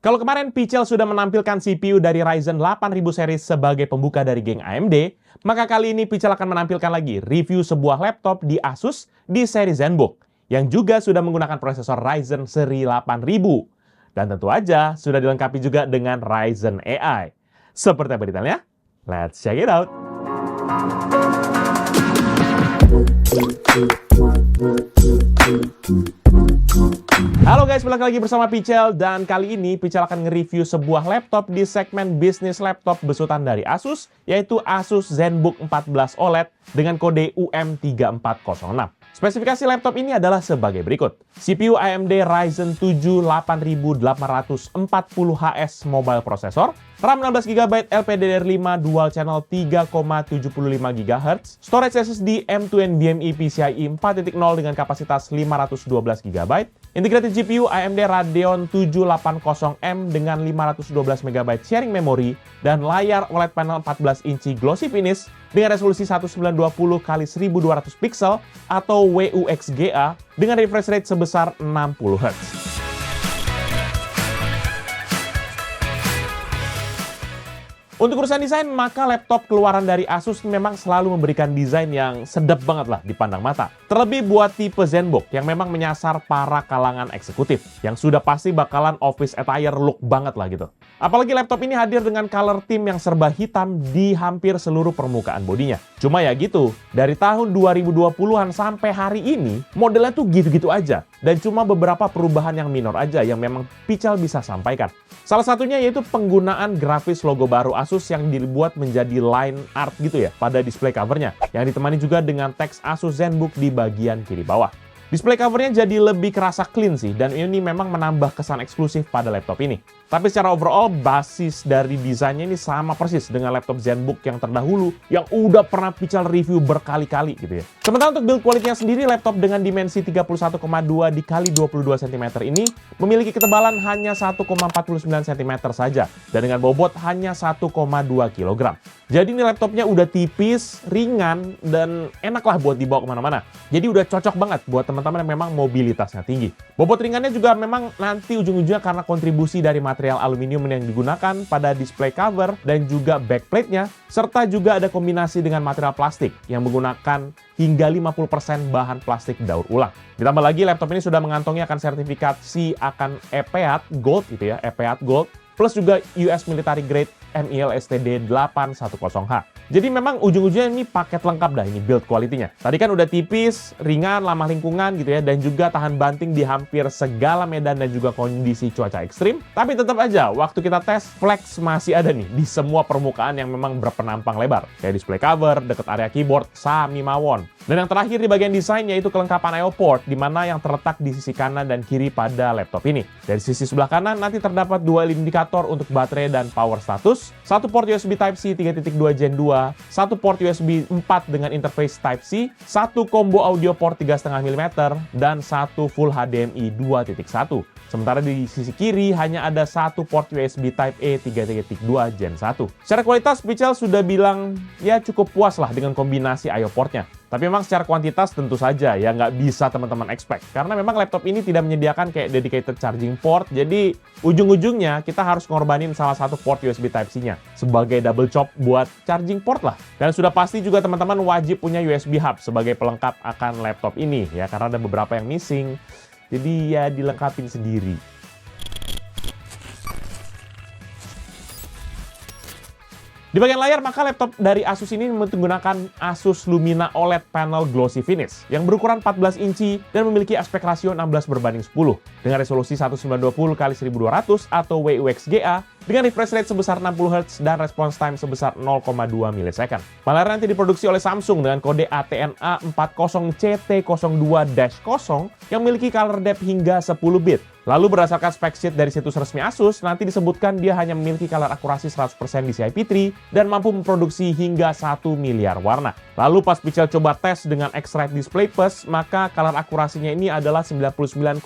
Kalau kemarin Pichel sudah menampilkan CPU dari Ryzen 8000 series sebagai pembuka dari geng AMD, maka kali ini Pichel akan menampilkan lagi review sebuah laptop di Asus di seri ZenBook yang juga sudah menggunakan prosesor Ryzen seri 8000. Dan tentu aja sudah dilengkapi juga dengan Ryzen AI. Seperti apa detailnya? Let's check it out! Halo guys, balik lagi bersama Pichel, dan kali ini Pichel akan nge-review sebuah laptop di segmen bisnis laptop besutan dari Asus, yaitu Asus ZenBook 14 OLED dengan kode UM3406. Spesifikasi laptop ini adalah sebagai berikut. CPU AMD Ryzen 7 8840HS mobile processor, RAM 16GB LPDDR5 dual channel 3,75 GHz, storage SSD M2 NVMe PCIe 4.0 dengan kapasitas 512 GB, integrated GPU AMD Radeon 780M dengan 512 MB sharing memory, dan layar OLED panel 14 inci glossy finish dengan resolusi 1920x1200 pixel atau WUXGA dengan refresh rate sebesar 60 Hz. Untuk urusan desain, maka laptop keluaran dari Asus memang selalu memberikan desain yang sedap banget lah dipandang mata. Terlebih buat tipe ZenBook yang memang menyasar para kalangan eksekutif, yang sudah pasti bakalan office attire look banget lah gitu. Apalagi laptop ini hadir dengan color theme yang serba hitam di hampir seluruh permukaan bodinya. Cuma ya gitu, dari tahun 2020-an sampai hari ini, modelnya tuh gitu-gitu aja. Dan cuma beberapa perubahan yang minor aja yang memang Pichel bisa sampaikan. Salah satunya yaitu penggunaan grafis logo baru Asus yang dibuat menjadi line art gitu ya pada display covernya, yang ditemani juga dengan teks Asus ZenBook di bagian kiri bawah. Display covernya jadi lebih kerasa clean sih, dan ini memang menambah kesan eksklusif pada laptop ini. Tapi secara overall, basis dari desainnya ini sama persis dengan laptop ZenBook yang terdahulu, yang udah pernah Pichel review berkali-kali gitu ya. Sementara untuk build quality-nya sendiri, laptop dengan dimensi 31,2 x 22 cm ini memiliki ketebalan hanya 1,49 cm saja, dan dengan bobot hanya 1,2 kg. Jadi ini laptopnya udah tipis, ringan, dan enak lah buat dibawa kemana-mana. Jadi udah cocok banget buat teman-teman yang memang mobilitasnya tinggi. Bobot ringannya juga memang nanti ujung-ujungnya karena kontribusi dari material aluminium yang digunakan pada display cover dan juga backplate-nya, serta juga ada kombinasi dengan material plastik yang menggunakan hingga 50% bahan plastik daur ulang. Ditambah lagi laptop ini sudah mengantongi akan sertifikasi akan EPEAT Gold gitu ya, EPEAT Gold, plus juga US Military Grade MIL STD 810H. Jadi memang ujung-ujungnya ini paket lengkap dah ini build quality-nya. Tadi kan udah tipis, ringan, ramah lingkungan gitu ya, dan juga tahan banting di hampir segala medan dan juga kondisi cuaca ekstrim. Tapi tetap aja, waktu kita tes, flex masih ada nih di semua permukaan yang memang berpenampang lebar. Kayak display cover, deket area keyboard, sami mawon. Dan yang terakhir di bagian desain yaitu kelengkapan I/O port, di mana yang terletak di sisi kanan dan kiri pada laptop ini. Dari sisi sebelah kanan nanti terdapat dua indikator untuk baterai dan power status, satu port USB Type-C 3.2 Gen 2, satu port USB 4 dengan interface Type-C, satu combo audio port 3,5 mm, dan satu full HDMI 2.1. Sementara di sisi kiri hanya ada satu port USB Type-A 3.2 Gen 1. Secara kualitas, Pichel sudah bilang ya cukup puas lah dengan kombinasi I/O portnya. Tapi memang secara kuantitas tentu saja ya nggak bisa teman-teman expect. Karena memang laptop ini tidak menyediakan kayak dedicated charging port. Jadi ujung-ujungnya kita harus ngorbanin salah satu port USB Type-C-nya sebagai double chop buat charging port lah. Dan sudah pasti juga teman-teman wajib punya USB hub sebagai pelengkap akan laptop ini ya. Karena ada beberapa yang missing. Jadi ya dilengkapin sendiri. Di bagian layar, maka laptop dari Asus ini menggunakan Asus Lumina OLED Panel Glossy Finish yang berukuran 14 inci dan memiliki aspek rasio 16:10 dengan resolusi 1920x1200 atau WUXGA dengan refresh rate sebesar 60 Hz dan response time sebesar 0,2 millisecond. Layar nanti diproduksi oleh Samsung dengan kode ATNA 40CT02-0 yang memiliki color depth hingga 10 bit. Lalu berdasarkan spek sheet dari situs resmi Asus, nanti disebutkan dia hanya memiliki color akurasi 100% DCI P3 dan mampu memproduksi hingga 1 miliar warna. Lalu pas Pichel coba tes dengan X-Rite Display Plus, maka color akurasinya ini adalah 99,9%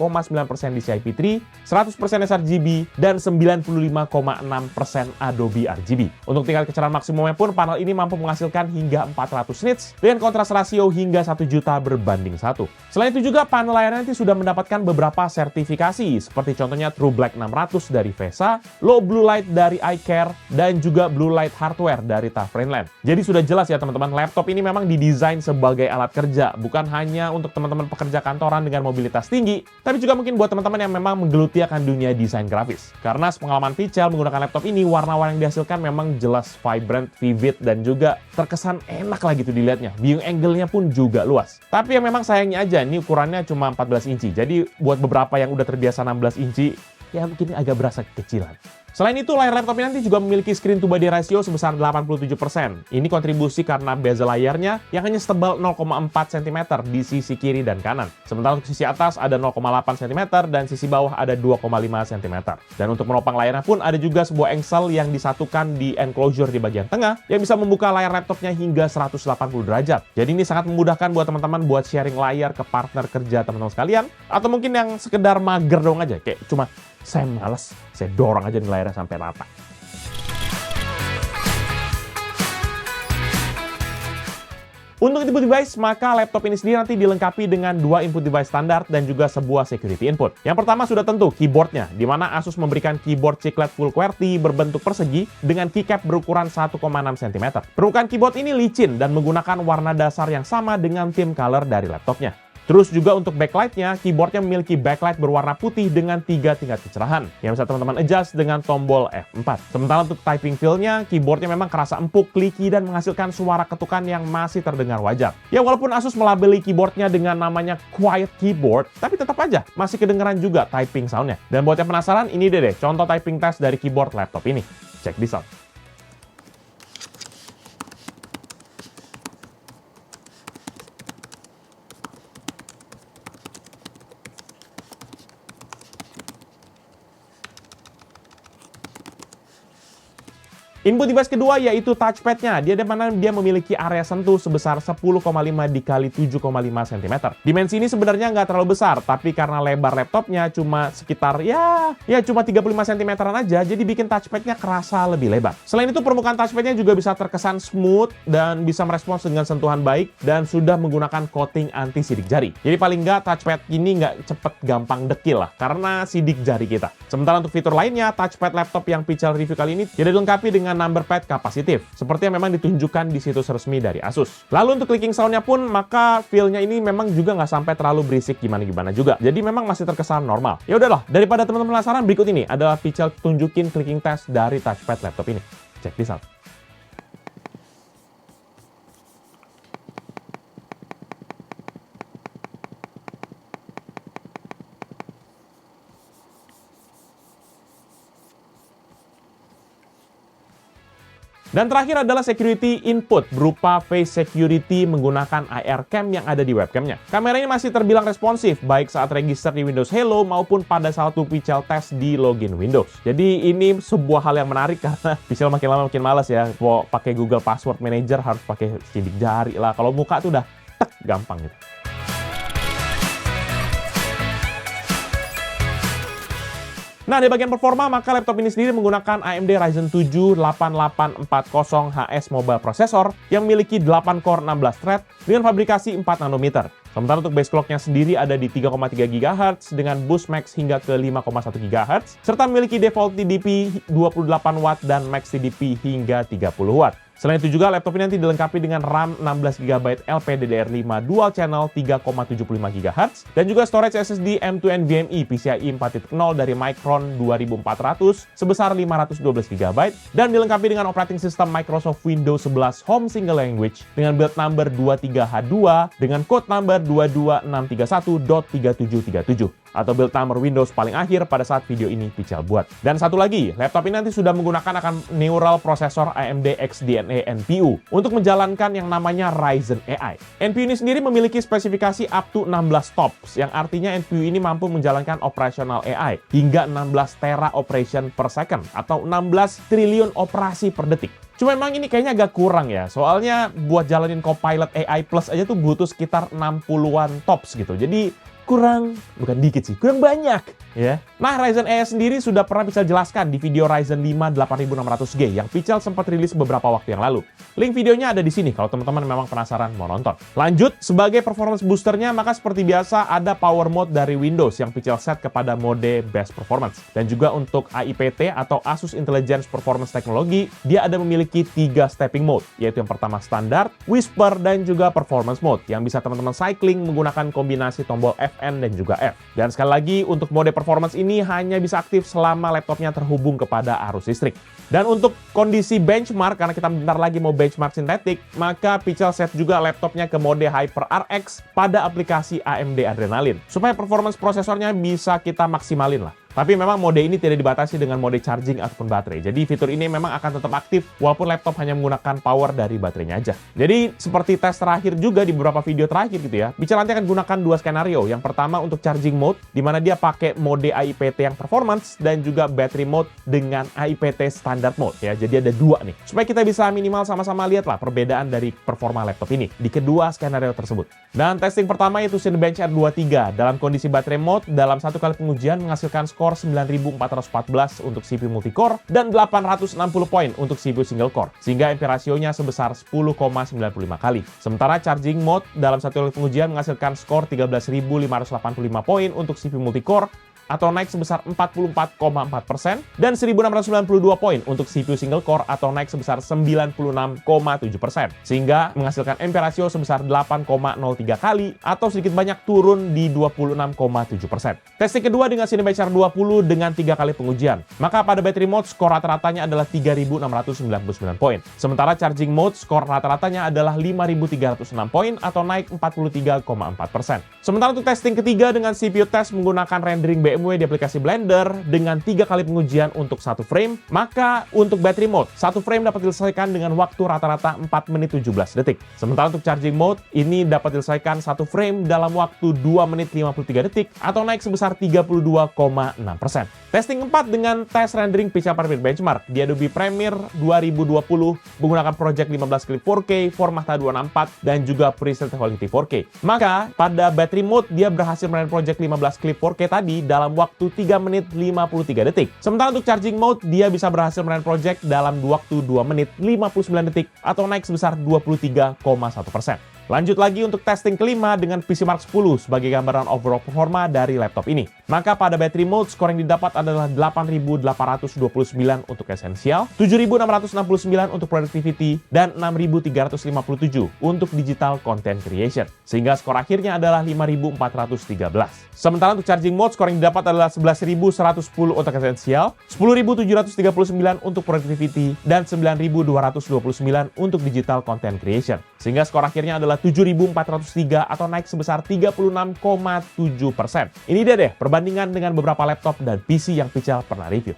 DCI P3, 100% sRGB, dan 95,5% 0,6% Adobe RGB. Untuk tingkat kecerahan maksimumnya pun, panel ini mampu menghasilkan hingga 400 nits dengan kontras rasio hingga 1 juta berbanding 1. Selain itu juga, panel layarnya nanti sudah mendapatkan beberapa sertifikasi, seperti contohnya True Black 600 dari VESA, Low Blue Light dari iCare, dan juga Blue Light Hardware dari TUF Rainland. Jadi sudah jelas ya teman-teman, laptop ini memang didesain sebagai alat kerja, bukan hanya untuk teman-teman pekerja kantoran dengan mobilitas tinggi, tapi juga mungkin buat teman-teman yang memang menggeluti akan dunia desain grafis. Karena sepengalaman Pichel menggunakan laptop ini, warna-warna yang dihasilkan memang jelas vibrant, vivid, dan juga terkesan enak lah gitu dilihatnya. Viewing angle-nya pun juga luas. Tapi yang memang sayangnya aja, ini ukurannya cuma 14 inci. Jadi buat beberapa yang udah terbiasa 16 inci, ya mungkin agak berasa kekecilan. Selain itu, layar laptop ini nanti juga memiliki screen to body ratio sebesar 87%. Ini kontribusi karena bezel layarnya yang hanya setebal 0,4 cm di sisi kiri dan kanan. Sementara untuk sisi atas ada 0,8 cm dan sisi bawah ada 2,5 cm. Dan untuk menopang layarnya pun ada juga sebuah engsel yang disatukan di enclosure di bagian tengah yang bisa membuka layar laptopnya hingga 180 derajat. Jadi ini sangat memudahkan buat teman-teman buat sharing layar ke partner kerja teman-teman sekalian, atau mungkin yang sekedar mager dong aja, kayak cuma saya males, saya dorong aja nih layarnya sampai rata. Untuk input device, maka laptop ini sendiri nanti dilengkapi dengan 2 input device standar dan juga sebuah security input. Yang pertama sudah tentu keyboardnya, di mana Asus memberikan keyboard chiclet full QWERTY berbentuk persegi dengan keycap berukuran 1,6 cm. Permukaan keyboard ini licin dan menggunakan warna dasar yang sama dengan theme color dari laptopnya. Terus juga untuk backlight-nya, keyboardnya memiliki backlight berwarna putih dengan 3 tingkat kecerahan yang bisa teman-teman adjust dengan tombol F4. Sementara untuk typing feel-nya, keyboardnya memang kerasa empuk, clicky, dan menghasilkan suara ketukan yang masih terdengar wajar. Ya walaupun Asus melabeli keyboardnya dengan namanya Quiet Keyboard, tapi tetap aja masih kedengeran juga typing sound-nya. Dan buat yang penasaran, ini deh contoh typing test dari keyboard laptop ini. Check this out. Input device kedua yaitu touchpad-nya. Dia memiliki area sentuh sebesar 10,5 dikali 7,5 cm. Dimensi ini sebenarnya nggak terlalu besar, tapi karena lebar laptopnya cuma sekitar cuma 35 cm-an aja, jadi bikin touchpad-nya kerasa lebih lebar. Selain itu, permukaan touchpad-nya juga bisa terkesan smooth dan bisa merespons dengan sentuhan baik dan sudah menggunakan coating anti sidik jari. Jadi paling nggak touchpad ini nggak cepet gampang dekil lah karena sidik jari kita. Sementara untuk fitur lainnya, touchpad laptop yang Pichel review kali ini tidak dilengkapi dengan number pad kapasitif, seperti yang memang ditunjukkan di situs resmi dari Asus. Lalu untuk clicking sound-nya pun, maka feel-nya ini memang juga nggak sampai terlalu berisik gimana-gimana juga. Jadi memang masih terkesan normal. Ya udahlah, daripada teman-teman penasaran, berikut ini adalah Pichel tunjukin clicking test dari touchpad laptop ini. Check this out. Dan terakhir adalah security input berupa face security menggunakan IR cam yang ada di webcamnya. Kamera ini masih terbilang responsif baik saat register di Windows Hello maupun pada salah satu Pichel test di login Windows. Jadi ini sebuah hal yang menarik karena Pichel makin lama makin malas ya. Mau pakai Google Password Manager harus pakai sidik jari lah. Kalau muka tuh udah gampang gitu. Nah, di bagian performa, maka laptop ini sendiri menggunakan AMD Ryzen 7 8840HS Mobile Processor yang memiliki 8 core 16 thread dengan fabrikasi 4 nanometer. Sementara untuk base clock-nya sendiri ada di 3,3 GHz dengan boost max hingga ke 5,1 GHz, serta memiliki default TDP 28 Watt dan max TDP hingga 30 Watt. Selain itu juga laptop ini nanti dilengkapi dengan RAM 16 GB LPDDR5 Dual Channel 3,75 GHz dan juga storage SSD M2 NVMe PCIe 4.0 dari Micron 2400 sebesar 512 GB dan dilengkapi dengan operating system Microsoft Windows 11 Home Single Language dengan build number 23H2 dengan code number 22631.3737 atau build number Windows paling akhir pada saat video ini Pichel buat. Dan satu lagi, laptop ini nanti sudah menggunakan neural processor AMD XDNA NPU untuk menjalankan yang namanya Ryzen AI. NPU ini sendiri memiliki spesifikasi up to 16 TOPS, yang artinya NPU ini mampu menjalankan operasional AI hingga 16 tera operation per second atau 16 triliun operasi per detik. Cuma memang ini kayaknya agak kurang ya, soalnya buat jalanin Copilot AI Plus aja tuh butuh sekitar 60-an TOPS gitu. Jadi bukan dikit sih, kurang banyak ya. Nah, Ryzen AI sendiri sudah pernah Pichel jelaskan di video Ryzen 5 8600G yang Pichel sempat rilis beberapa waktu yang lalu. Link videonya ada di sini kalau teman-teman memang penasaran mau nonton. Lanjut, sebagai performance boosternya, maka seperti biasa ada power mode dari Windows yang Pichel set kepada mode best performance. Dan juga untuk AIPT atau Asus Intelligence Performance Technology, dia ada memiliki 3 stepping mode, yaitu yang pertama standar, whisper, dan juga performance mode yang bisa teman-teman cycling menggunakan kombinasi tombol Fn dan juga F. Dan sekali lagi, untuk mode performance ini hanya bisa aktif selama laptopnya terhubung kepada arus listrik. Dan untuk kondisi benchmark, karena kita bentar lagi mau benchmark sintetik, maka Pichel set juga laptopnya ke mode HyperRX pada aplikasi AMD Adrenalin, supaya performance prosesornya bisa kita maksimalin lah. Tapi memang mode ini tidak dibatasi dengan mode charging ataupun baterai. Jadi fitur ini memang akan tetap aktif walaupun laptop hanya menggunakan power dari baterainya aja. Jadi seperti tes terakhir juga di beberapa video terakhir gitu ya, Pichel nanti akan gunakan 2 skenario. Yang pertama untuk charging mode, di mana dia pakai mode AIPT yang performance dan juga battery mode dengan AIPT standard mode ya. Jadi ada 2 nih. Supaya kita bisa minimal sama-sama lihat lah perbedaan dari performa laptop ini di kedua skenario tersebut. Dan testing pertama itu Cinebench R23 dalam kondisi baterai mode dalam 1 kali pengujian menghasilkan skor 9414 untuk CPU multicore dan 860 poin untuk CPU single core, sehingga MP rasionya sebesar 10,95 kali. Sementara charging mode dalam 1 kali pengujian menghasilkan skor 13.585 poin untuk CPU multicore atau naik sebesar 44,4% dan 1.692 poin untuk CPU single core atau naik sebesar 96,7%, sehingga menghasilkan MP rasio sebesar 8,03 kali atau sedikit banyak turun di 26,7%. Testing kedua dengan Cinebench R20 dengan 3 kali pengujian, maka pada battery mode skor rata-ratanya adalah 3.699 poin, sementara charging mode skor rata-ratanya adalah 5.306 poin atau naik 43,4%. Sementara untuk testing ketiga dengan CPU test menggunakan rendering BMW di aplikasi Blender dengan 3 kali pengujian untuk 1 frame, maka untuk battery mode, 1 frame dapat diselesaikan dengan waktu rata-rata 4 menit 17 detik. Sementara untuk charging mode, ini dapat diselesaikan 1 frame dalam waktu 2 menit 53 detik atau naik sebesar 32,6%. Testing keempat dengan tes rendering Pichel Perfect Benchmark di Adobe Premiere 2020 menggunakan Project 15 Clip 4K, format H264, dan juga preset quality 4K. Maka pada battery mode, dia berhasil meraih Project 15 Clip 4K tadi dalam waktu 3 menit 53 detik. Sementara untuk charging mode, dia bisa berhasil meraih project dalam waktu 2 menit 59 detik atau naik sebesar 23,1%. Lanjut lagi untuk testing kelima dengan PCmark 10 sebagai gambaran overall performa dari laptop ini. Maka pada battery mode, skor yang didapat adalah 8.829 untuk essential, 7.669 untuk productivity, dan 6.357 untuk digital content creation. Sehingga skor akhirnya adalah 5.413. Sementara untuk charging mode, skor yang didapat adalah 11.110 untuk essential, 10.739 untuk productivity, dan 9.229 untuk digital content creation. Sehingga skor akhirnya adalah 7.403 atau naik sebesar 36,7%. Ini dia deh perbandingan dengan beberapa laptop dan PC yang Pichel pernah review.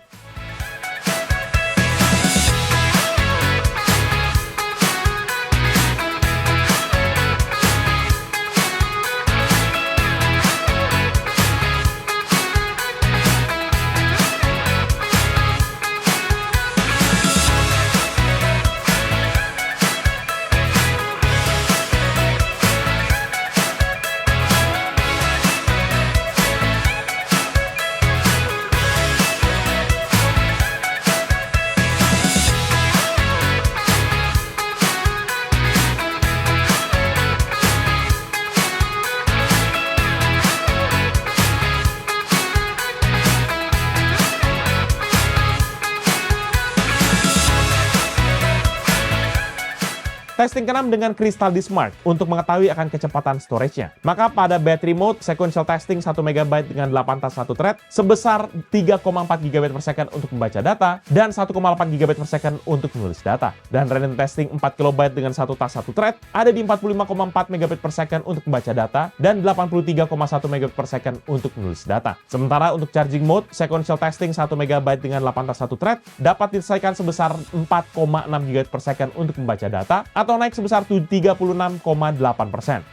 Testing ke-6 dengan Crystal Disk Mark untuk mengetahui akan kecepatan storage-nya. Maka pada battery mode, sequential testing 1 MB dengan 8 tas 1 thread sebesar 3,4 GB per second untuk membaca data dan 1,8 GB per second untuk menulis data. Dan random testing 4 KB dengan 1 tas 1 thread ada di 45,4 MB per second untuk membaca data dan 83,1 MB per second untuk menulis data. Sementara untuk charging mode, sequential testing 1 MB dengan 8 tas 1 thread dapat diselesaikan sebesar 4,6 GB per second untuk membaca data atau naik sebesar 36,8%.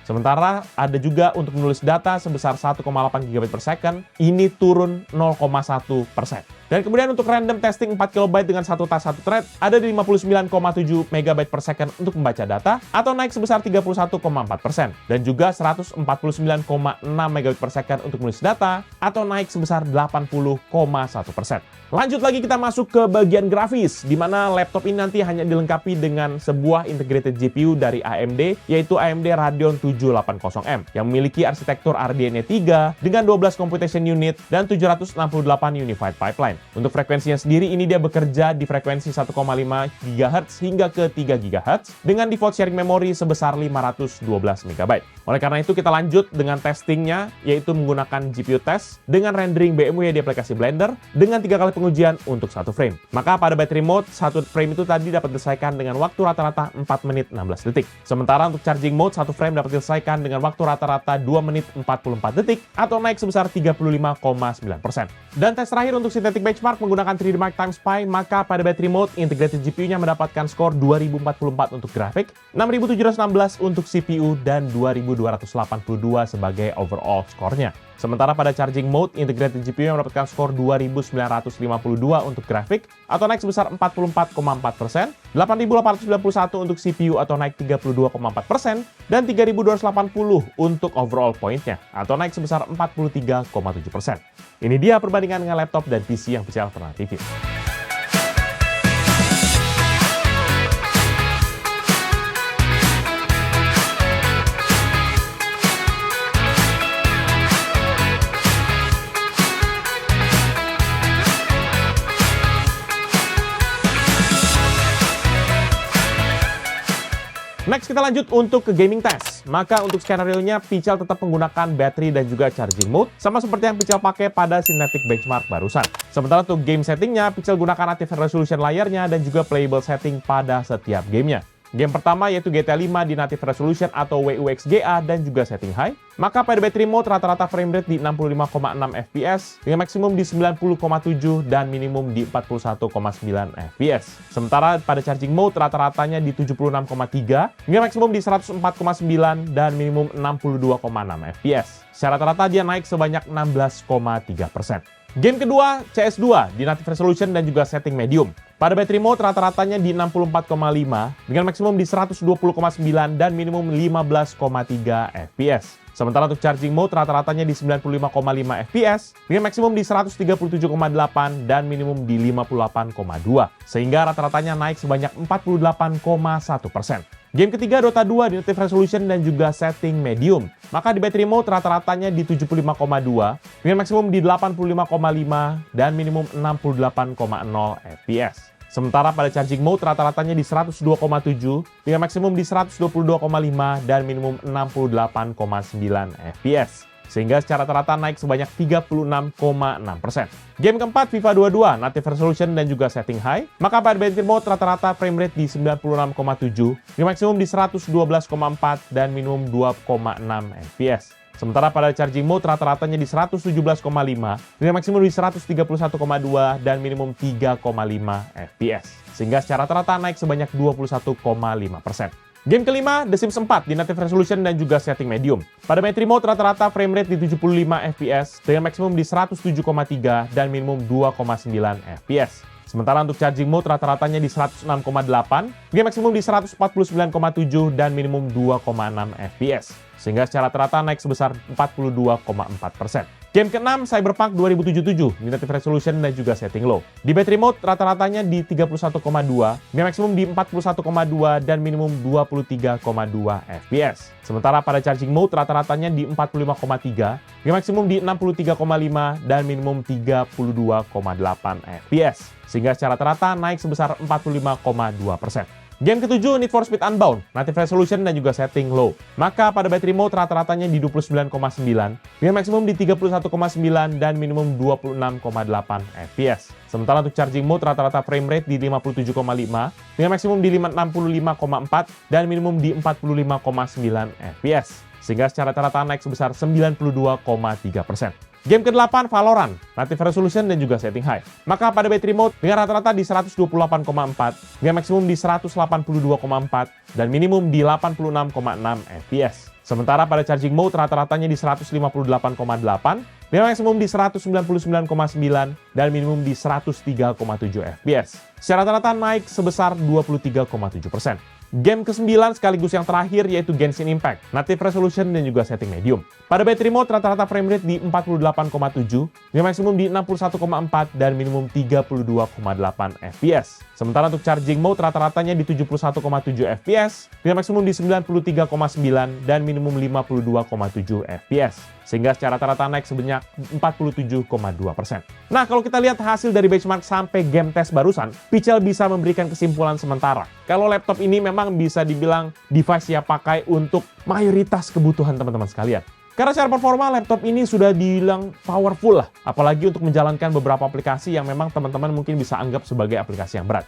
Sementara ada juga untuk menulis data sebesar 1,8 GB per second, ini turun 0,1%. Dan kemudian untuk random testing 4 KB dengan satu tas satu thread ada di 59,7 MB per second untuk membaca data atau naik sebesar 31,4%. Dan juga 149,6 MB per second untuk menulis data atau naik sebesar 80,1%. Lanjut lagi kita masuk ke bagian grafis, di mana laptop ini nanti hanya dilengkapi dengan sebuah integrated GPU dari AMD, yaitu AMD Radeon 780M, yang memiliki arsitektur RDNA 3 dengan 12 computation unit dan 768 unified pipeline. Untuk frekuensinya sendiri, ini dia bekerja di frekuensi 1,5 GHz hingga ke 3 GHz dengan default sharing memory sebesar 512 MB. Oleh karena itu, kita lanjut dengan testingnya, yaitu menggunakan GPU test dengan rendering BMW di aplikasi Blender dengan 3 kali pengujian untuk satu frame. Maka pada battery mode, satu frame itu tadi dapat diselesaikan dengan waktu rata-rata 4 menit 16 detik. Sementara untuk charging mode, satu frame dapat diselesaikan dengan waktu rata-rata 2 menit 44 detik atau naik sebesar 35,9%. Dan tes terakhir untuk synthetic benchmark menggunakan 3D Mark Times Pi, maka pada battery mode, integrated GPU-nya mendapatkan skor 2044 untuk grafik, 6716 untuk CPU, dan 2282 sebagai overall skornya. Sementara pada charging mode, integrated GPU yang mendapatkan skor 2952 untuk grafik atau naik sebesar 44,4%, 8891 untuk CPU atau naik 32,4%, dan 3280 untuk overall point-nya atau naik sebesar 43,7%. Ini dia perbandingan dengan laptop dan PC yang PC alternatif. Next, kita lanjut untuk ke gaming test. Maka untuk skenario-nya, Pichel tetap menggunakan battery dan juga charging mode, sama seperti yang Pichel pakai pada Synthetic Benchmark barusan. Sementara untuk game settingnya, Pichel gunakan native resolution layarnya dan juga playable setting pada setiap gamenya. Game pertama yaitu GTA 5 di native resolution atau WUXGA dan juga setting high. Maka pada battery mode rata-rata frame rate di 65,6 fps dengan maksimum di 90,7 dan minimum di 41,9 fps. Sementara pada charging mode rata-ratanya di 76,3 dengan maksimum di 104,9 dan minimum 62,6 fps. Secara rata-rata dia naik sebanyak 16,3%. Game kedua, CS2 di native resolution dan juga setting medium. Pada battery mode rata-ratanya di 64,5 dengan maksimum di 120,9 dan minimum 15,3 fps. Sementara untuk charging mode rata-ratanya di 95,5 fps dengan maksimum di 137,8 dan minimum di 58,2. Sehingga rata-ratanya naik sebanyak 48,1%. Game ketiga Dota 2 di native resolution dan juga setting medium. Maka di battery mode rata-ratanya di 75,2 dengan maksimum di 85,5 dan minimum 68,0 fps. Sementara pada charging mode rata-ratanya di 102,7 dengan maksimum di 122,5 dan minimum 68,9 fps. Sehingga secara rata-rata naik sebanyak 36,6%. Game keempat FIFA 22 native resolution dan juga setting high. Maka pada battery mode rata-rata frame rate di 96,7 dengan maksimum di 112,4 dan minimum 2,6 fps. Sementara pada charging mode rata-ratanya di 117,5 dengan maksimum di 131,2 dan minimum 3,5 fps. Sehingga secara rata-rata naik sebanyak 21,5%. Game kelima, The Sims 4 di native resolution dan juga setting medium. Pada battery mode rata-rata frame rate di 75 fps dengan maksimum di 107,3 dan minimum 2,9 fps. Sementara untuk charging mode rata-ratanya di 106,8 dengan maksimum di 149,7 dan minimum 2,6 fps. Sehingga secara rata-rata naik sebesar 42,4%. Game ke-6, Cyberpunk 2077 di native resolution dan juga setting low. Di battery mode rata-ratanya di 31,2 dengan maksimum di 41,2 dan minimum 23,2 fps. Sementara pada charging mode rata-ratanya di 45,3 dengan maksimum di 63,5 dan minimum 32,8 fps. Sehingga secara rata-rata naik sebesar 45,2%. Game ketujuh, Need for Speed Unbound, native resolution dan juga setting low. Maka pada battery mode rata-ratanya di 29,9 dengan maksimum di 31,9 dan minimum 26,8 fps. Sementara untuk charging mode rata-rata frame rate di 57,5 dengan maksimum di 65,4 dan minimum di 45,9 fps. Sehingga secara rata-rata naik sebesar 92,3%. Game ke-8, Valorant, native resolution dan juga setting high. Maka pada battery mode dengan rata-rata di 128,4 dengan maksimum di 182,4 dan minimum di 86,6 fps. Sementara pada charging mode rata-ratanya di 158,8 maksimum di 199,9 dan minimum di 103,7 fps. Secara rata-rata naik sebesar 23,7%. Game ke-9 sekaligus yang terakhir yaitu Genshin Impact, native resolution dan juga setting medium. Pada battery mode rata-rata frame rate di 48,7, maksimum di 61,4 dan minimum 32,8 fps. Sementara untuk charging mode rata-ratanya di 71,7 fps, maksimum di 93,9 dan minimum 52,7 fps. Sehingga secara rata-rata naik sebanyak 47,2%. Nah, kalau kita lihat hasil dari benchmark sampai game test barusan, Pichel bisa memberikan kesimpulan sementara. Kalau laptop ini memang bisa dibilang device yang pakai untuk mayoritas kebutuhan teman-teman sekalian. Karena secara performa laptop ini sudah dibilang powerful lah, apalagi untuk menjalankan beberapa aplikasi yang memang teman-teman mungkin bisa anggap sebagai aplikasi yang berat.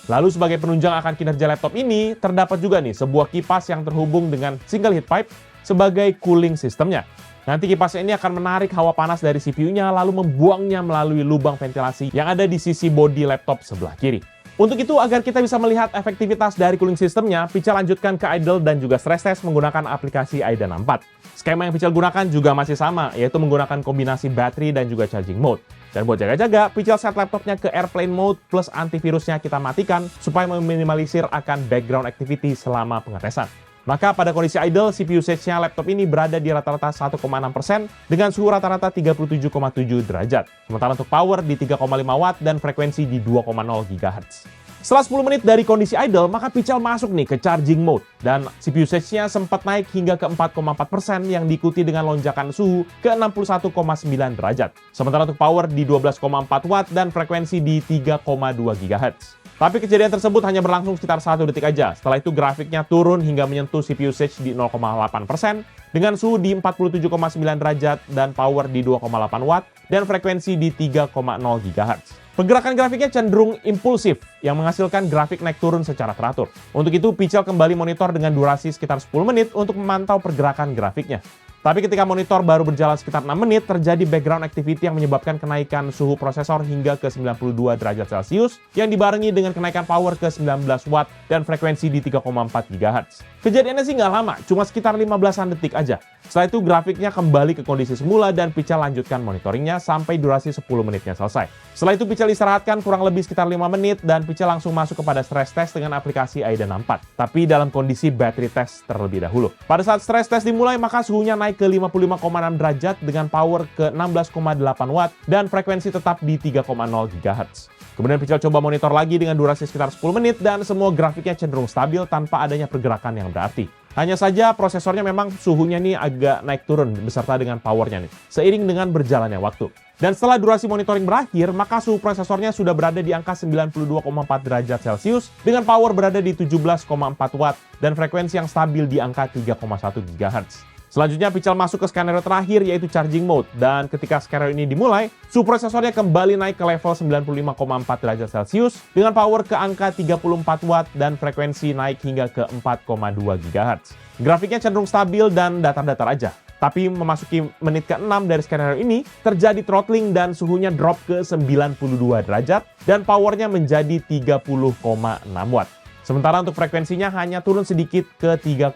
Lalu sebagai penunjang akan kinerja laptop ini, terdapat juga nih sebuah kipas yang terhubung dengan single heat pipe sebagai cooling sistemnya. Nanti kipasnya ini akan menarik hawa panas dari CPU-nya lalu membuangnya melalui lubang ventilasi yang ada di sisi bodi laptop sebelah kiri. Untuk itu, agar kita bisa melihat efektivitas dari cooling sistemnya, Pichel lanjutkan ke idle dan juga stress test menggunakan aplikasi Aidana 4. Skema yang Pichel gunakan juga masih sama, yaitu menggunakan kombinasi battery dan juga charging mode. Dan buat jaga-jaga, Pichel set laptopnya ke airplane mode plus antivirusnya kita matikan supaya meminimalisir akan background activity selama pengetesan. Maka pada kondisi idle, CPU usage-nya laptop ini berada di rata-rata 1,6% dengan suhu rata-rata 37,7 derajat. Sementara untuk power di 3,5 watt dan frekuensi di 2,0 GHz. Setelah 10 menit dari kondisi idle, maka Pichel masuk nih ke charging mode. Dan CPU usage-nya sempat naik hingga ke 4,4% yang diikuti dengan lonjakan suhu ke 61,9 derajat. Sementara untuk power di 12,4 watt dan frekuensi di 3,2 GHz. Tapi kejadian tersebut hanya berlangsung sekitar 1 detik aja. Setelah itu grafiknya turun hingga menyentuh CPU usage di 0,8% dengan suhu di 47,9 derajat dan power di 2,8 watt dan frekuensi di 3,0 GHz. Pergerakan grafiknya cenderung impulsif yang menghasilkan grafik naik turun secara teratur. Untuk itu, Pichel kembali monitor dengan durasi sekitar 10 menit untuk memantau pergerakan grafiknya. Tapi ketika monitor baru berjalan sekitar 6 menit, terjadi background activity yang menyebabkan kenaikan suhu prosesor hingga ke 92 derajat Celcius yang dibarengi dengan kenaikan power ke 19 watt dan frekuensi di 3,4 GHz. Kejadiannya sih nggak lama, cuma sekitar 15-an detik aja. Setelah itu grafiknya kembali ke kondisi semula dan Pichel lanjutkan monitoringnya sampai durasi 10 menitnya selesai. Setelah itu Pichel istirahatkan kurang lebih sekitar 5 menit dan Pichel langsung masuk kepada stress test dengan aplikasi Aidana 4. Tapi dalam kondisi battery test terlebih dahulu. Pada saat stress test dimulai, maka suhunya naik ke 55,6 derajat dengan power ke 16,8 watt dan frekuensi tetap di 3,0 GHz. Kemudian Pichel coba monitor lagi dengan durasi sekitar 10 menit dan semua grafiknya cenderung stabil tanpa adanya pergerakan yang berarti. Hanya saja prosesornya memang suhunya nih agak naik turun beserta dengan powernya nih, seiring dengan berjalannya waktu. Dan setelah durasi monitoring berakhir, maka suhu prosesornya sudah berada di angka 92,4 derajat Celcius dengan power berada di 17,4 watt dan frekuensi yang stabil di angka 3,1 GHz. Selanjutnya Pichel masuk ke skenario terakhir yaitu charging mode dan ketika skenario ini dimulai, suhu prosesornya kembali naik ke level 95,4 derajat Celcius dengan power ke angka 34 watt dan frekuensi naik hingga ke 4,2 GHz. Grafiknya cenderung stabil dan datar-datar aja. Tapi memasuki menit ke-6 dari skenario ini, terjadi throttling dan suhunya drop ke 92 derajat dan powernya menjadi 30,6 watt. Sementara untuk frekuensinya hanya turun sedikit ke 3,9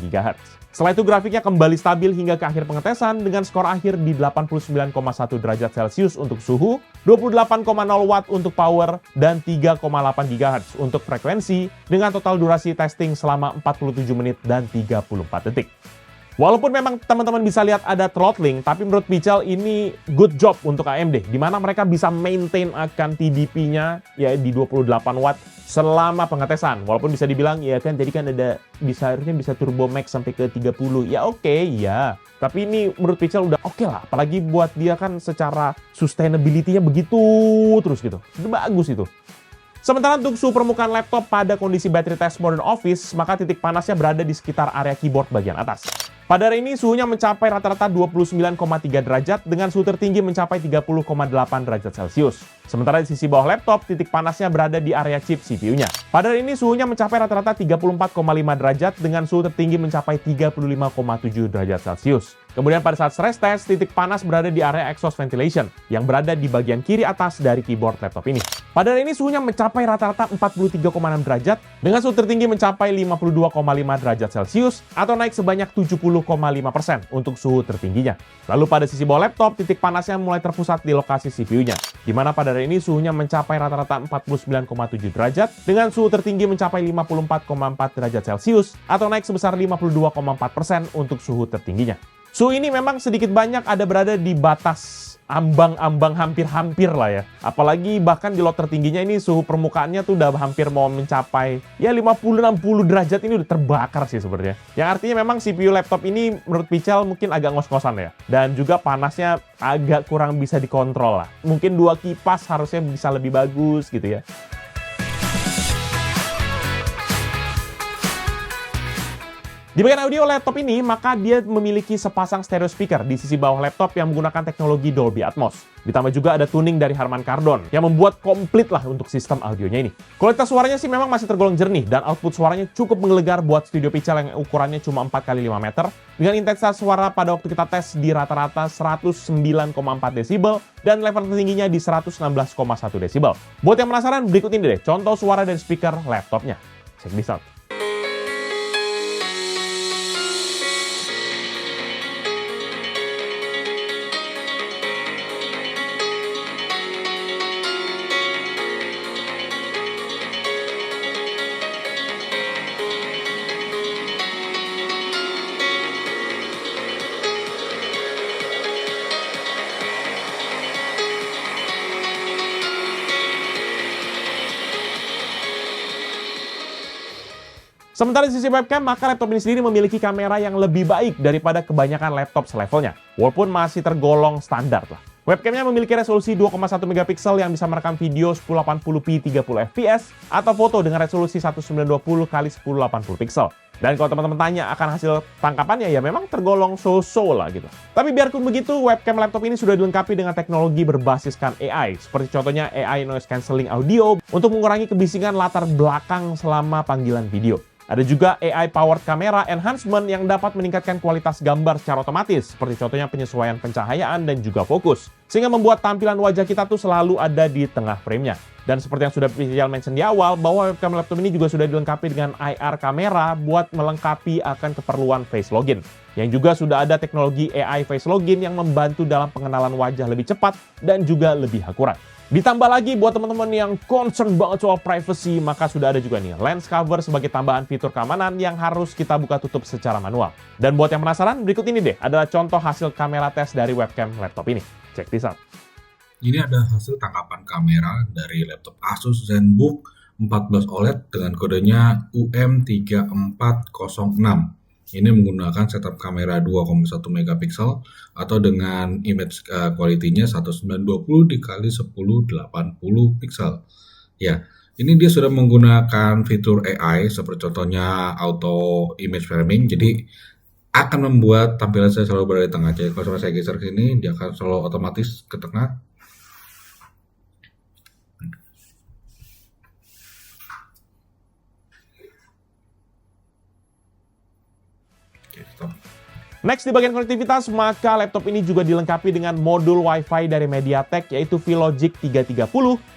GHz. Setelah itu grafiknya kembali stabil hingga ke akhir pengetesan dengan skor akhir di 89,1 derajat Celcius untuk suhu, 28,0 watt untuk power, dan 3,8 GHz untuk frekuensi dengan total durasi testing selama 47 menit dan 34 detik. Walaupun memang teman-teman bisa lihat ada throttling, tapi menurut Pichel ini good job untuk AMD, di mana mereka bisa maintain akan TDP-nya ya di 28 watt selama pengetesan. Walaupun bisa dibilang ya kan tadi kan ada harusnya bisa turbo max sampai ke 30. Ya oke, ya. Tapi ini menurut Pichel udah oke lah, apalagi buat dia kan secara sustainability-nya begitu terus gitu. Itu bagus itu. Sementara untuk suhu permukaan laptop pada kondisi battery test mode office, maka titik panasnya berada di sekitar area keyboard bagian atas. Pada hari ini suhunya mencapai rata-rata 29,3 derajat dengan suhu tertinggi mencapai 30,8 derajat Celcius. Sementara di sisi bawah laptop, titik panasnya berada di area chip CPU-nya. Pada hari ini suhunya mencapai rata-rata 34,5 derajat dengan suhu tertinggi mencapai 35,7 derajat Celcius. Kemudian pada saat stress test, titik panas berada di area exhaust ventilation yang berada di bagian kiri atas dari keyboard laptop ini. Pada hari ini suhunya mencapai rata-rata 43,6 derajat dengan suhu tertinggi mencapai 52,5 derajat Celcius atau naik sebanyak 70,5% untuk suhu tertingginya. Lalu pada sisi bawah laptop, titik panasnya mulai terpusat di lokasi CPU-nya, di mana pada hari ini suhunya mencapai rata-rata 49,7 derajat dengan suhu tertinggi mencapai 54,4 derajat Celcius atau naik sebesar 52,4% untuk suhu tertingginya. Suhu ini memang sedikit banyak ada berada di batas ambang-ambang hampir-hampir lah ya. Apalagi bahkan di lot tertingginya ini suhu permukaannya tuh udah hampir mau mencapai ya 50-60 derajat, ini udah terbakar sih sebenarnya. Yang artinya memang CPU laptop ini menurut Pichel mungkin agak ngos-ngosan ya. Dan juga panasnya agak kurang bisa dikontrol lah. Mungkin 2 kipas harusnya bisa lebih bagus gitu ya. Di bagian audio laptop ini, maka dia memiliki sepasang stereo speaker di sisi bawah laptop yang menggunakan teknologi Dolby Atmos. Ditambah juga ada tuning dari Harman Kardon yang membuat komplit lah untuk sistem audionya ini. Kualitas suaranya sih memang masih tergolong jernih dan output suaranya cukup menggelegar buat studio Pichel yang ukurannya cuma 4x5 meter dengan intensitas suara pada waktu kita tes di rata-rata 109,4 desibel dan level tertingginya di 116,1 desibel. Buat yang penasaran, berikut ini deh contoh suara dari speaker laptopnya. Check this out. Sementara di sisi webcam, maka laptop ini sendiri memiliki kamera yang lebih baik daripada kebanyakan laptop selevelnya, walaupun masih tergolong standar lah. Webcamnya memiliki resolusi 2,1 megapiksel yang bisa merekam video 1080p 30 fps atau foto dengan resolusi 1920 x 1080 piksel. Dan kalau teman-teman tanya akan hasil tangkapannya, ya memang tergolong so-so lah gitu. Tapi biarpun begitu, webcam laptop ini sudah dilengkapi dengan teknologi berbasiskan AI, seperti contohnya AI Noise Cancelling Audio untuk mengurangi kebisingan latar belakang selama panggilan video. Ada juga AI Powered Camera Enhancement yang dapat meningkatkan kualitas gambar secara otomatis, seperti contohnya penyesuaian pencahayaan dan juga fokus, sehingga membuat tampilan wajah kita tuh selalu ada di tengah frame-nya. Dan seperti yang sudah Pichel mention di awal, bahwa webcam laptop ini juga sudah dilengkapi dengan IR kamera buat melengkapi akan keperluan face login. Yang juga sudah ada teknologi AI face login yang membantu dalam pengenalan wajah lebih cepat dan juga lebih akurat. Ditambah lagi buat teman-teman yang concern banget soal privacy, maka sudah ada juga nih lens cover sebagai tambahan fitur keamanan yang harus kita buka tutup secara manual. Dan buat yang penasaran, berikut ini deh adalah contoh hasil kamera tes dari webcam laptop ini. Check this out. Ini ada hasil tangkapan kamera dari laptop Asus ZenBook 14 OLED dengan kodenya UM3406. Ini menggunakan setup kamera 2,1 megapiksel atau dengan image quality-nya 1920 dikali 1080 piksel. Ya, ini dia sudah menggunakan fitur AI seperti contohnya auto image framing. Jadi akan membuat tampilan saya selalu berada di tengah. Jadi kalau saya geser ke sini, dia akan selalu otomatis ke tengah. Next, di bagian konektivitas, maka laptop ini juga dilengkapi dengan modul Wi-Fi dari MediaTek yaitu V-Logic 330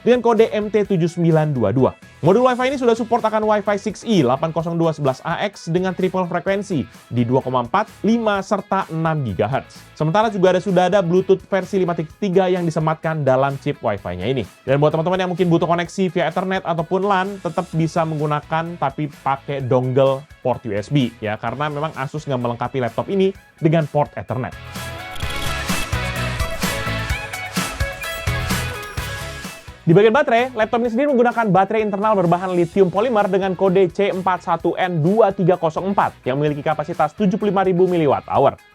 dengan kode MT7922. Modul Wi-Fi ini sudah support akan Wi-Fi 6E 802.11ax dengan triple frekuensi di 2,4, 5, serta 6 GHz. Sementara juga sudah ada Bluetooth versi 5.3 yang disematkan dalam chip Wi-Fi-nya ini. Dan buat teman-teman yang mungkin butuh koneksi via Ethernet ataupun LAN, tetap bisa menggunakan tapi pakai dongle port USB ya, karena memang Asus nggak melengkapi laptop ini dengan port Ethernet. Di bagian baterai, laptop ini sendiri menggunakan baterai internal berbahan lithium polymer dengan kode C41N2304 yang memiliki kapasitas 75.000 mAh.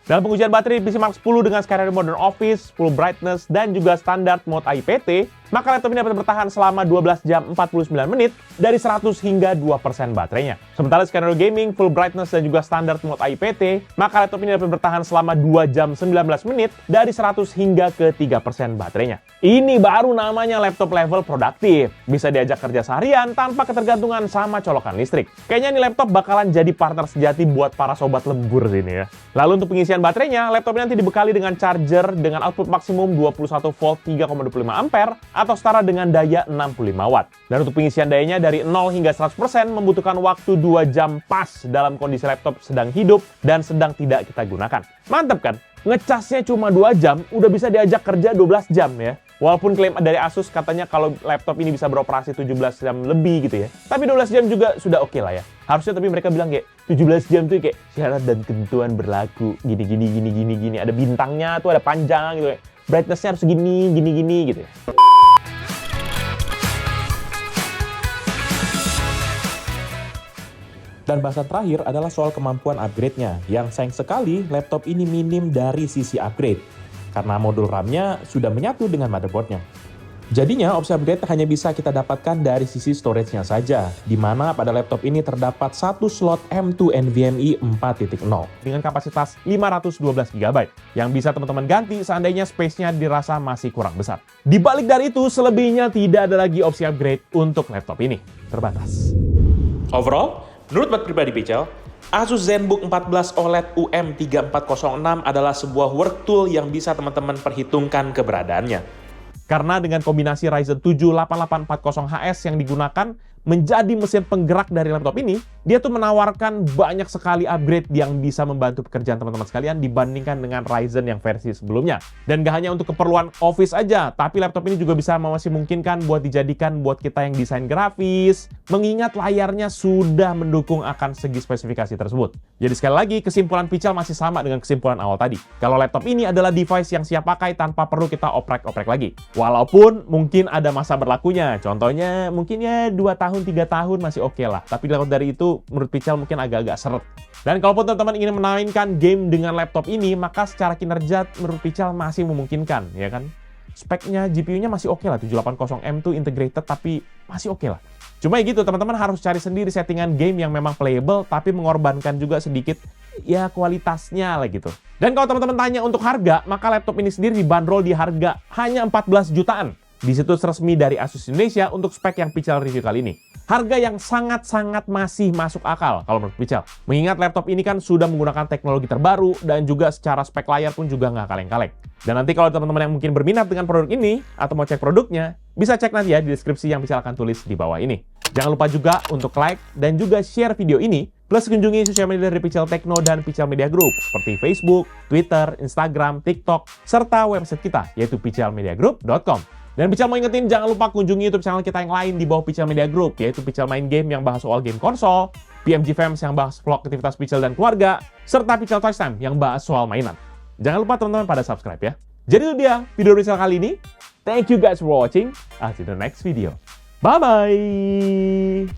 Dalam pengujian baterai PC Mark 10 dengan skenario Modern Office, Full Brightness, dan juga standar mode IPT, maka laptop ini dapat bertahan selama 12 jam 49 menit dari 100 hingga 2% baterainya. Sementara skenario Gaming, Full Brightness, dan juga standar mode IPT, maka laptop ini dapat bertahan selama 2 jam 19 menit dari 100 hingga ke 3% baterainya. Ini baru namanya laptop level produktif. Bisa diajak kerja seharian tanpa ketergantungan sama colokan listrik. Kayaknya nih laptop bakalan jadi partner sejati buat para sobat lembur sini ya. Lalu untuk pengisian pengisian baterainya, laptop ini nanti dibekali dengan charger dengan output maksimum 21 volt 3,25 ampere atau setara dengan daya 65 watt. Dan untuk pengisian dayanya dari 0 hingga 100% membutuhkan waktu 2 jam pas dalam kondisi laptop sedang hidup dan sedang tidak kita gunakan. Mantap kan? Ngecasnya cuma 2 jam, udah bisa diajak kerja 12 jam ya. Walaupun klaim dari Asus katanya kalau laptop ini bisa beroperasi 17 jam lebih gitu ya. Tapi 12 jam juga sudah oke lah ya. Harusnya tapi mereka bilang kayak 17 jam tuh kayak syarat dan ketentuan berlaku. Gini. Ada bintangnya tuh, ada panjang gitu ya. Brightness-nya harus gini gitu ya. Dan bahasan terakhir adalah soal kemampuan upgrade-nya, yang sayang sekali laptop ini minim dari sisi upgrade, karena modul RAM-nya sudah menyatu dengan motherboard-nya. Jadinya opsi upgrade hanya bisa kita dapatkan dari sisi storage-nya saja, di mana pada laptop ini terdapat satu slot M2 NVMe 4.0 dengan kapasitas 512 GB, yang bisa teman-teman ganti seandainya space-nya dirasa masih kurang besar. Di balik dari itu, selebihnya tidak ada lagi opsi upgrade untuk laptop ini, terbatas. Overall, menurut buat pribadi Pichel, Asus ZenBook 14 OLED UM3406 adalah sebuah work tool yang bisa teman-teman perhitungkan keberadaannya. Karena dengan kombinasi Ryzen 7 8840HS yang digunakan menjadi mesin penggerak dari laptop ini, dia tuh menawarkan banyak sekali upgrade yang bisa membantu pekerjaan teman-teman sekalian dibandingkan dengan Ryzen yang versi sebelumnya. Dan gak hanya untuk keperluan office aja, tapi laptop ini juga bisa masih memungkinkan buat dijadikan buat kita yang desain grafis, mengingat layarnya sudah mendukung akan segi spesifikasi tersebut. Jadi sekali lagi, kesimpulan Pichel masih sama dengan kesimpulan awal tadi. Kalau laptop ini adalah device yang siap pakai tanpa perlu kita oprek-oprek lagi. Walaupun mungkin ada masa berlakunya, contohnya mungkin ya 2 tahun 3 tahun masih oke lah. Tapi lewat dari itu, menurut Pichel mungkin agak-agak seret. Dan kalaupun teman-teman ingin memainkan game dengan laptop ini, maka secara kinerja menurut Pichel masih memungkinkan, ya kan? Speknya, GPU-nya masih oke lah, 780M2 integrated, tapi masih oke lah. Cuma ya gitu, teman-teman harus cari sendiri settingan game yang memang playable, tapi mengorbankan juga sedikit ya kualitasnya lah gitu. Dan kalau teman-teman tanya untuk harga, maka laptop ini sendiri dibanderol di harga hanya 14 jutaan. Di situs resmi dari Asus Indonesia untuk spek yang Pichel review kali ini. Harga yang sangat-sangat masih masuk akal kalau menurut Pichel. Mengingat laptop ini kan sudah menggunakan teknologi terbaru dan juga secara spek layar pun juga nggak kaleng-kaleng. Dan nanti kalau teman-teman yang mungkin berminat dengan produk ini atau mau cek produknya, bisa cek nanti ya di deskripsi yang Pichel akan tulis di bawah ini. Jangan lupa juga untuk like dan juga share video ini, plus kunjungi sosial media dari Pichel Techno dan Pichel Media Group seperti Facebook, Twitter, Instagram, TikTok, serta website kita yaitu pichelmediagroup.com. Dan Pichel mau ingetin, jangan lupa kunjungi YouTube channel kita yang lain di bawah Pichel Media Group, yaitu Pichel Main Game yang bahas soal game konsol, PMG Fams yang bahas vlog aktivitas Pichel dan keluarga, serta Pichel Toys Time yang bahas soal mainan. Jangan lupa teman-teman pada subscribe ya. Jadi itu dia video Pichel kali ini. Thank you guys for watching. I'll see you in the next video. Bye-bye!